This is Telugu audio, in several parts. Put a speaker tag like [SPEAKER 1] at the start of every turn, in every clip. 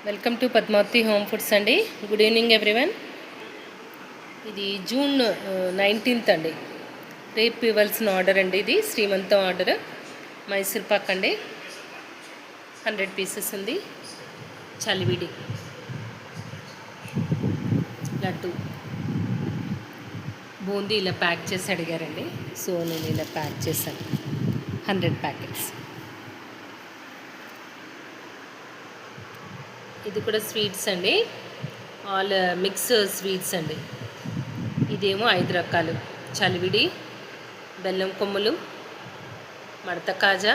[SPEAKER 1] Welcome to Padmavati home foods అండి. Good evening everyone. ఇది జూన్ 19th అండి. రేపు ఇవ్వాల్సిన ఆర్డర్ అండి. ఇది శ్రీమంతం ఆర్డర్. మైసూర్ పాక్ అండి, 100 పీసెస్ ఉంది. చలివిడి లడ్డు బూందీ ఇలా ప్యాక్ చేసి అడిగారండి. సో నేను ఇలా ప్యాక్ చేశాను 100 ప్యాకెట్స్. ఇది కూడా స్వీట్స్ అండి, ఆల్ మిక్స్ స్వీట్స్ అండి. ఇదేమో 5 రకాలు: చలివిడి, బెల్లం కొమ్ములు, మడత కాజా,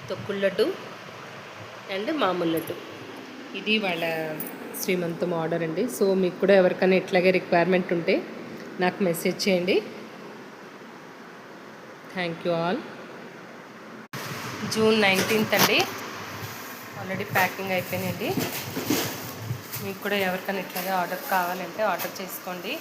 [SPEAKER 1] తొక్కుడు లడ్డు అండ్ మామూలు లడ్డు. ఇది వాళ్ళ శ్రీమంతం ఆర్డర్ అండి. సో మీకు కూడా ఎవరికైనా ఇట్లాగే రిక్వైర్మెంట్ ఉంటే నాకు మెసేజ్ చేయండి. Thank you all. June 19th అండి. ఆల్రెడీ ప్యాకింగ్ అయిపోయినాయండి. మీకు కూడా ఎవరికైనా ఇట్లాగే ఆర్డర్ కావాలంటే ఆర్డర్ చేసుకోండి.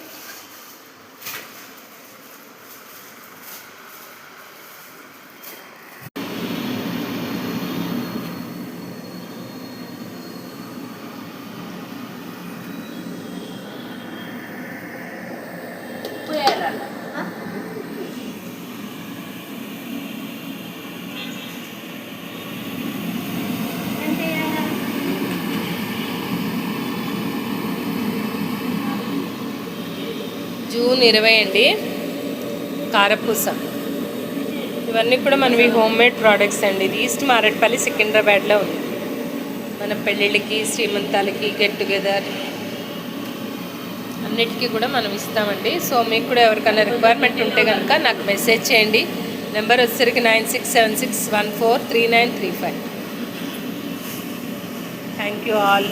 [SPEAKER 1] జూన్ 20 అండి. కారపూస. ఇవన్నీ కూడా మనవి హోమ్ మేడ్ ప్రోడక్ట్స్ అండి. ఇది ఈస్ట్ మారేట్పల్లి, సికింద్రాబాద్లో ఉంది. మన పెళ్ళిళ్ళకి, శ్రీమంతాలకి, గెట్ టుగెదర్ అన్నిటికీ కూడా మనం ఇస్తామండి. సో మీకు కూడా ఎవరికైనా రిక్వైర్మెంట్ ఉంటే కనుక నాకు మెసేజ్ చేయండి. నెంబర్ వచ్చేసరికి 9676143935. Thank you all.